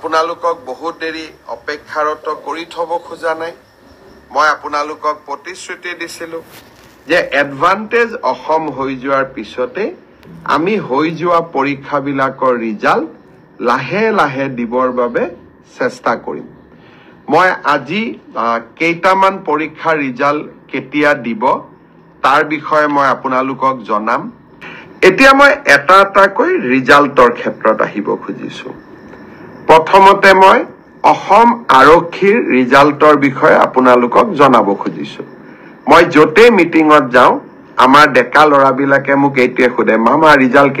আপোনালোকক বহুত দেৰি অপেক্ষাৰত কৰি থব খোজা নাই মই আপোনালোকক প্ৰতিশ্ৰুতি দিছিলো যে এডভান্টেজ অসম হৈ যোৱাৰ পিছতে আমি হৈ যোৱা পৰীক্ষাবিলাকৰ ৰিজাল্ট লাহে লাহে দিবৰ বাবে চেষ্টা কৰিম মই আজি কেইটামান পৰীক্ষাৰ ৰিজাল্ট কেতিয়া দিব তাৰ বিষয়ে মই আপোনালোকক জনাম এতিয়া মই এটা এটাকৈ ৰিজাল্টৰ ক্ষেত্ৰত আহিব খুজিছো প্ৰথমতে মই অসম আৰক্ষীৰ ৰিজাল্টৰ বিষয়ে আপোনালোকক জনাব খুজিছো মই জতে মিটিংত যাও আমাৰ ডেকা লৰাবিলাকে মোক এইটোৱে খুদে মামা ৰিজাল্ট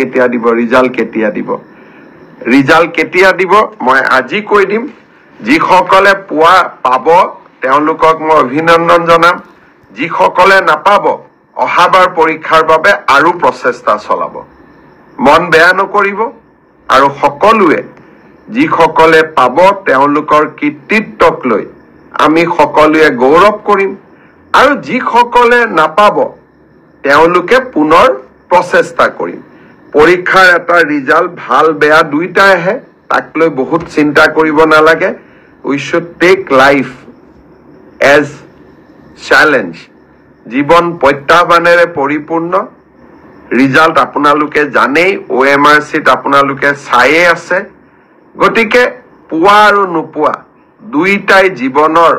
কেতিয়া দিব মই আজি কৈ দিম যিসকলে পাব তেওঁলোকক মই অভিনন্দন জনাম যিসকলে নাপাব অহাবাৰ পৰীক্ষাৰ বাবে আৰু প্ৰচেষ্টা চলাব মন বেয়া নকৰিব আৰু সকলোৱে যিসকলে পাব তেওঁলোকৰ কৃতিত্বক লৈ আমি সকলোৱে গৌৰৱ কৰিম আৰু যিসকলে নাপাব তেওঁলোকে পুনৰ প্ৰচেষ্টা কৰিম পৰীক্ষাৰ এটা ৰিজাল্ট ভাল বেয়া দুইটা আহে তাক লৈ বহুত চিন্তা কৰিব নালাগে we should take life as challenge জীৱন প্ৰত্যাহ্বানেৰে পৰিপূৰ্ণ ৰিজাল্ট আপোনালোকে জানেই OMRCত আপোনালোকে চাইয়ে আছে গতিকে পোৱা আৰু নোপোৱা দুইটাই জীৱনৰ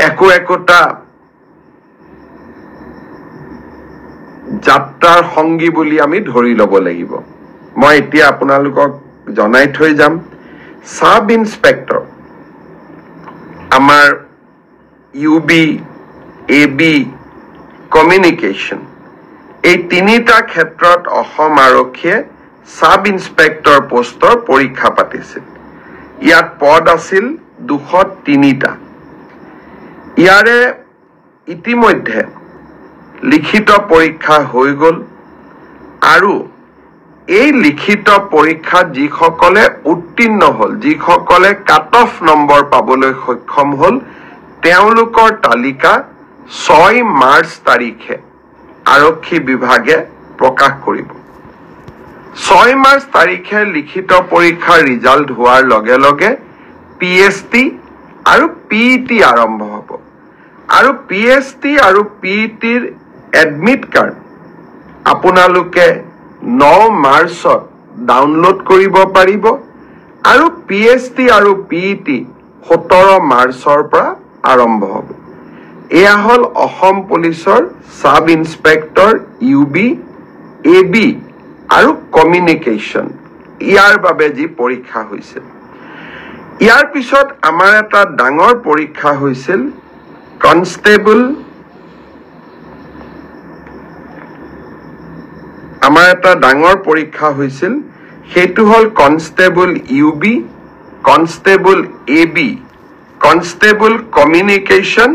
একোটা যাত্ৰাৰ সংগী বুলি আমি ধৰি ল'ব লাগিব মই এতিয়া আপোনালোকক জনাই থৈ যাম সাব ইন্সপেক্টৰ আমাৰ UB AB কমিউনিকেশ্যন এই তিনিটা ক্ষেত্ৰত অসম আৰক্ষীয়ে সাব ইন্সপেক্টৰ পোষ্টৰ পৰীক্ষা পাতিছিল ইয়াত পদ আছিল 203টা ইয়াৰে ইতিমধ্যে লিখিত পৰীক্ষা হৈ গল আৰু এই লিখিত পৰীক্ষাত যিসকলে উত্তীৰ্ণ হল যিসকলে কাট অফ নম্বৰ পাবলৈ সক্ষম হল তেওঁলোকৰ তালিকা 6 মাৰ্চ তাৰিখে আৰক্ষী বিভাগে প্ৰকাশ কৰিব 6 মাৰ্চ তাৰিখে লিখিত পৰীক্ষাৰ ৰিজাল্ট হোৱাৰ লগে লগে PST আৰু PET আৰম্ভ হ'ব আৰু PST আৰু PET ৰ এডমিট কাৰ্ড আপোনালোকে 9 মাৰ্চত ডাউনলোড কৰিব পাৰিব আৰু PST আৰু PET 17 মাৰ্চৰ পৰা আৰম্ভ হ'ব এয়া হল অসম পুলিচৰ সাব ইন্সপেক্টৰ UB AB আৰু কমিউনিকেশ্যন ইয়াৰ বাবে যি পৰীক্ষা হৈছিল ইয়াৰ পিছত আমাৰ এটা ডাঙৰ পৰীক্ষা হৈছিল কনষ্টেবল সেইটো হল constable UB constable AB constable communication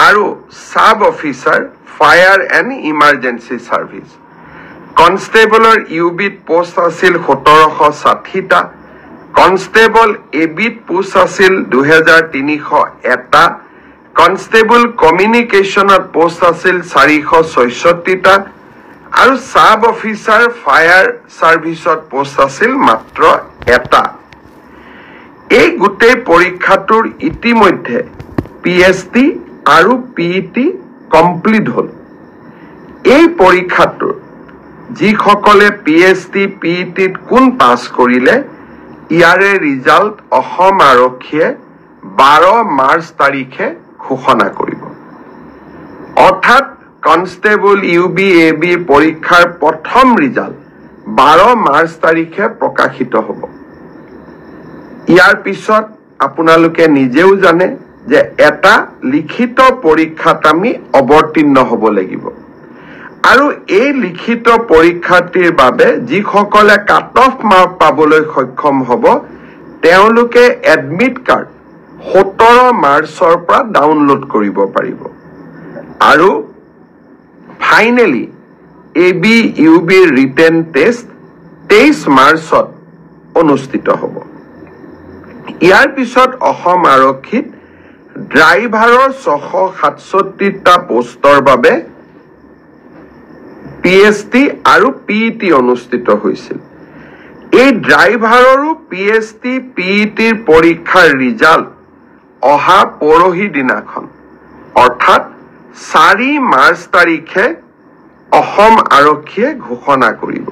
আৰু sub officer fire and emergency service কনষ্টেবলৰ UBত পোষ্ট আছিল 1760টা কনষ্টেবল ABত পোষ্ট আছিল 2301টা কনষ্টেবল কমিউনিকেশ্যনত পোষ্ট আছিল 466টা আৰু সাব অফিচাৰ ফায়াৰ সাৰ্ভিসত পোষ্ট আছিল মাত্ৰ এটা এই গোটেই পৰীক্ষাটোৰ ইতিমধ্যে PST আৰু PET কমপ্লিট হল এই পৰীক্ষাটোৰ যিসকলে PST PETত কোন পাছ কৰিলে ইয়াৰে ৰিজাল্ট অসম আৰক্ষীয়ে 12 মাৰ্চ তাৰিখে ঘোষণা কৰিব অৰ্থাৎ কনষ্টেবল UB AB পৰীক্ষাৰ প্ৰথম ৰিজাল্ট 12 মাৰ্চ তাৰিখে প্ৰকাশিত হ'ব ইয়াৰ পিছত আপোনালোকে নিজেও জানে যে এটা লিখিত পৰীক্ষাত আমি অৱতীৰ্ণ হ'ব লাগিব আৰু এই লিখিত পৰীক্ষাটিৰ বাবে যিসকলে কাট অফ মাৰ্ক পাবলৈ সক্ষম হ'ব তেওঁলোকে এডমিট কাৰ্ড 17 মাৰ্চৰ পৰা ডাউনলোড কৰিব পাৰিব আৰু finally AB UB written test 23 মাৰ্চত অনুষ্ঠিত হ'ব ইয়াৰ পিছত অসম আৰক্ষীত ড্ৰাইভাৰৰ 667টা পোষ্টৰ বাবে PST আৰু PET অনুষ্ঠিত হৈছিল এই ড্ৰাইভাৰৰো PST PETৰ পৰীক্ষাৰ ৰিজাল্ট অহা পৰহি দিনাখন অৰ্থাৎ 4 মাৰ্চ তাৰিখে অসম আৰক্ষীয়ে ঘোষণা কৰিব।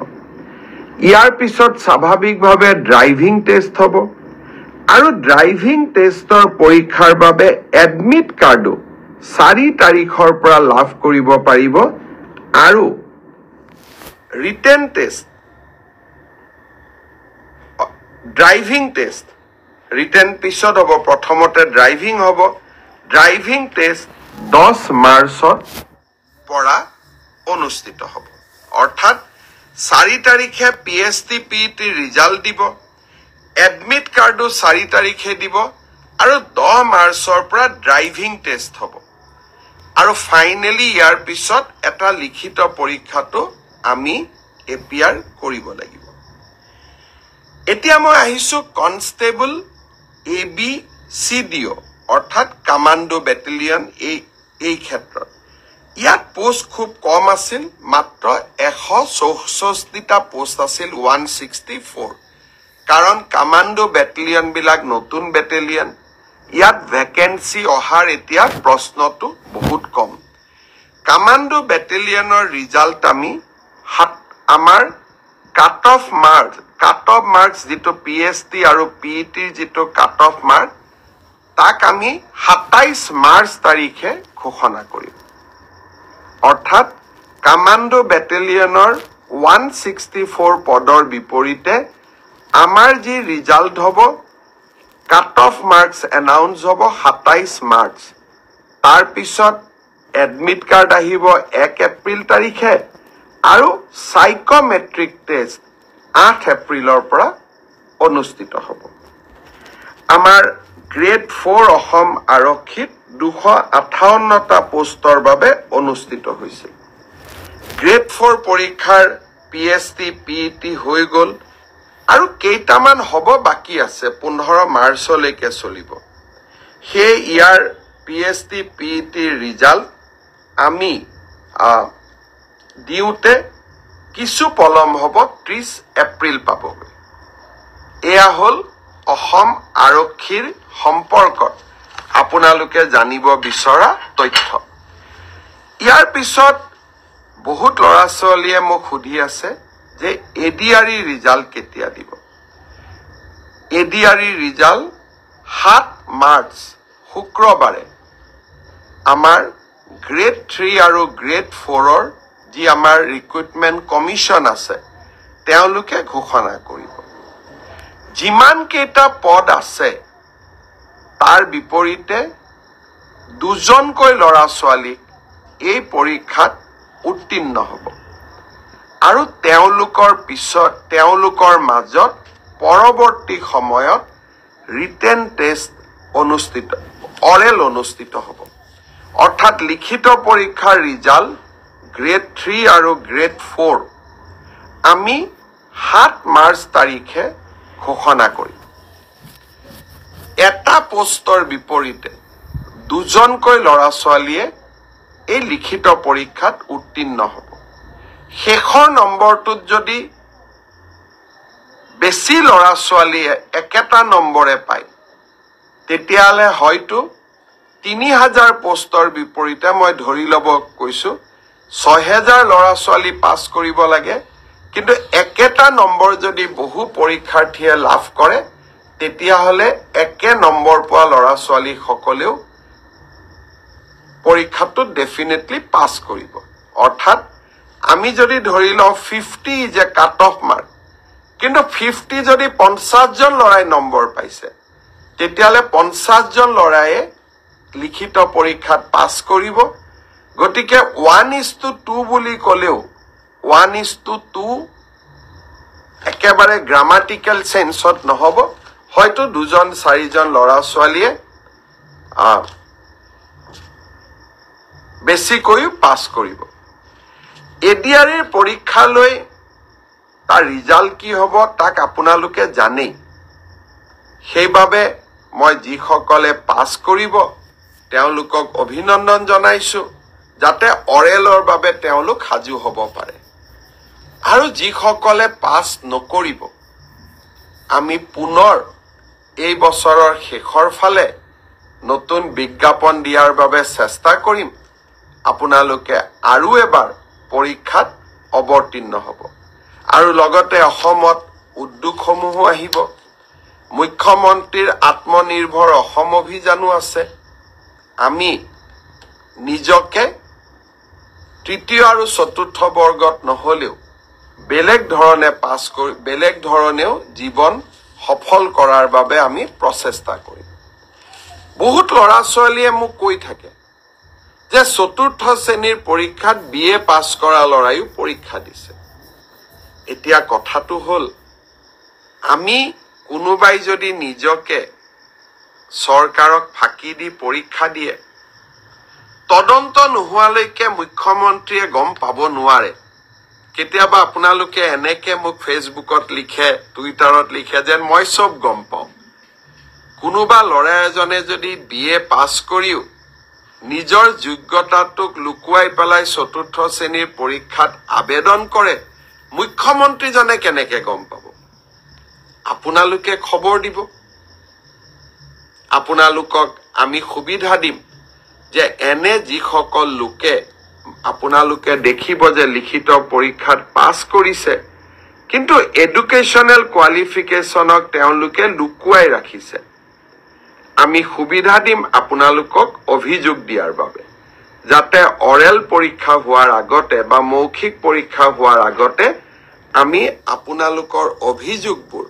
ইয়াৰ পিছত স্বাভাৱিকভাৱে ড্ৰাইভিং টেষ্ট হ'ব আৰু ড্ৰাইভিং টেষ্টৰ পৰীক্ষাৰ বাবে এডমিট কাৰ্ডো 4 তাৰিখৰ পৰা লাভ কৰিব পাৰিব আৰু written test driving test written পিছত হ'ব, প্ৰথমতে ড্ৰাইভিং হ'ব। ড্ৰাইভিং টেষ্ট 10 মাৰ্চৰ পৰা অনুষ্ঠিত হ'ব, অৰ্থাৎ 4 তাৰিখে PST PET ৰিজাল্ট দিব, এডমিট কাৰ্ডো 4 তাৰিখে দিব আৰু 10 মাৰ্চৰ পৰা ড্ৰাইভিং টেষ্ট হ'ব আৰু ফাইনেলি ইয়াৰ পিছত এটা লিখিত পৰীক্ষাটো আমি APR কৰিব লাগিব। এতিয়া মই আহিছো কনষ্টেবল ABCDO অৰ্থাৎ কামাণ্ডো বেটেলিয়ন এই ক্ষেত্ৰত। ইয়াত পোষ্ট খুব কম আছিল, মাত্ৰ 164টা পোষ্ট আছিল 164, কাৰণ কামাণ্ডো বেটেলিয়ন বিলাক নতুন বেটেলিয়ন, ইয়াত ভেকেন্সি অহাৰ এতিয়া প্ৰশ্নটো বহুত কম। কামাণ্ডো বেটেলিয়নৰ ৰিজাল্ট আমি আমাৰ কাট অফ মাৰ্কস যেটো PST আৰু PETৰ যেটো কাট অফ মাৰ্ক তাক আমি 27 মাৰ্চ তাৰিখে ঘোষণা কৰিম। অৰ্থাৎ কামাণ্ডো বেটেলিয়নৰ 164 পদৰ বিপৰীতে আমাৰ যি ৰিজাল্ট হ'ব কাট অফ মাৰ্কস এনাউন্স হ'ব 27 মাৰ্চ। তাৰ পিছত এডমিট কাৰ্ড আহিব 1 এপ্ৰিল তাৰিখে আৰু সাইকোমেট্ৰিক টেষ্ট 8 এপ্ৰিলৰ পৰা অনুষ্ঠিত হ'ব। আমাৰ গ্ৰেড 4 অসম আৰক্ষীত 258টা পোষ্টৰ বাবে অনুষ্ঠিত হৈছিল। গ্ৰেড 4 পৰীক্ষাৰ PST PET হৈ গ'ল আৰু কেইটামান হ'ব বাকি আছে, 15 মাৰ্চলৈকে চলিব। সেই ইয়াৰ PST PET ৰিজাল্ট আমি দিওঁতে কিছু পলম হ'ব, 30 এপ্ৰিল পাবগৈ। এয়া হ'ল অসম আৰক্ষীৰ সম্পৰ্কত আপোনালোকে জানিব বিচৰা তথ্য। ইয়াৰ পিছত বহুত ল'ৰা ছোৱালীয়ে মোক সুধি আছে যে ADRE ৰিজাল্ট কেতিয়া দিব। ADRE ৰিজাল্ট 7 মাৰ্চ শুক্ৰবাৰে আমাৰ গ্ৰেড 3 আৰু গ্ৰেড 4ৰ যি আমাৰ ৰিক্ৰুটমেণ্ট কমিশ্যন আছে তেওঁলোকে ঘোষণা কৰিব। যিমান কেইটা পদ আছে তাৰ বিপৰীতে 2জনকৈ ল'ৰা ছোৱালীক এই পৰীক্ষাত উত্তীৰ্ণ হ'ব আৰু তেওঁলোকৰ মাজত পৰৱৰ্তী সময়ত ৰিটেন টেষ্ট অৰেল অনুষ্ঠিত হ'ব। অৰ্থাৎ লিখিত পৰীক্ষাৰ ৰিজাল্ট গ্ৰেড 3 আৰু গ্ৰেড 4 আমি 7 মাৰ্চ তাৰিখে ঘোষণা কৰিম। এটা পোষ্টৰ বিপৰীতে 2জনকৈ ল'ৰা ছোৱালীয়ে এই লিখিত পৰীক্ষাত উত্তীৰ্ণ হ'ব। শেষৰ নম্বৰটোত যদি বেছি ল'ৰা ছোৱালীয়ে একেটা নম্বৰে পায় তেতিয়াহ'লে হয়তো 3000 পোষ্টৰ বিপৰীতে মই ধৰি ল'ব কৈছো 6000 ল'ৰা ছোৱালী পাছ কৰিব লাগে, কিন্তু একেটা নম্বৰ যদি বহু পৰীক্ষাৰ্থীয়ে লাভ কৰে তেতিয়াহ'লে একে নম্বৰ পোৱা ল'ৰা ছোৱালী সকলেও পৰীক্ষাটোত ডেফিনেটলি পাছ কৰিব। অৰ্থাৎ আমি যদি ধৰি লওঁ 50 যে কাট অফ মাৰ্ক, কিন্তু 50 যদি 50জন ল'ৰাই নম্বৰ পাইছে তেতিয়াহ'লে 50জন ল'ৰায়ে লিখিত পৰীক্ষাত পাছ কৰিব। গতিকে 1:2 বুলি ক'লেও 1:2 একেবাৰে গ্ৰামাটিকেল সেন্সত নহ'ব, হয়তো 2-4জন ল'ৰা ছোৱালীয়ে বেছিকৈ পাছ কৰিব। ADRE পৰীক্ষালৈ তাৰ ৰিজাল্ট কি হ'ব তাক আপোনালোকে জানেই। সেইবাবে মই যিসকলে পাছ কৰিব তেওঁলোকক অভিনন্দন জনাইছো, যাতে অৰেলৰ বাবে তেওঁলোক সাজু হ'ব পাৰে। আৰু যিসকলে পাছ নকৰিব আমি পুনৰ এই বছৰৰ শেষৰ ফালে নতুন বিজ্ঞাপন দিয়াৰ বাবে চেষ্টা কৰিম। আপোনালোকে আৰু এবাৰ পৰীক্ষাত অৱতীৰ্ণ হ'ব। আৰু লগতে অসমত উদ্যোগসমূহো আহিব। মুখ্যমন্ত্ৰীৰ আত্মনিৰ্ভৰ অসম অভিযানো আছে। আমি নিজকে তৃতীয় আৰু চতুৰ্থ বৰ্গত নহলেও বেলেগ ধৰণেও জীৱন সফল কৰাৰ বাবে আমি প্ৰচেষ্টা কৰিম। বহুত ল'ৰা ছোৱালীয়ে মোক কৈ থাকে যে চতুৰ্থ শ্ৰেণীৰ পৰীক্ষাত BA পাছ কৰা ল'ৰাইও পৰীক্ষা দিছে। এতিয়া কথাটো হ'ল, আমি কোনোবাই যদি নিজকে চৰকাৰক ফাঁকি দি পৰীক্ষা দিয়ে, তদন্ত নোহোৱালৈকে মুখ্যমন্ত্ৰীয়ে গম পাব নোৱাৰে। কেতিয়াবা আপোনালোকে এনেকে মোক ফেচবুকত লিখে, টুইটাৰত লিখে যেন মই চব গম পাওঁ। কোনোবা ল'ৰা এজনে যদি BA পাছ কৰিও নিজৰ যোগ্যতাটোক লুকুৱাই পেলাই চতুৰ্থ শ্ৰেণীৰ পৰীক্ষাত আবেদন কৰে, মুখ্যমন্ত্ৰীজনে কেনেকে গম পাব? আপোনালোকে খবৰ দিব। আপোনালোকক আমি সুবিধা দিম যে এনে যিসকল লোকে আপোনালোকে দেখিব যে লিখিত পৰীক্ষাত পাছ কৰিছে, কিন্তু এডুকেশ্যনেল কোৱালিফিকেশ্যনক তেওঁলোকে লুকুৱাই ৰাখিছে, আমি সুবিধা দিম আপোনালোকক অভিযোগ দিয়াৰ বাবে, যাতে অৰেল পৰীক্ষা হোৱাৰ আগতে বা মৌখিক পৰীক্ষা হোৱাৰ আগতে আমি আপোনালোকৰ অভিযোগবোৰ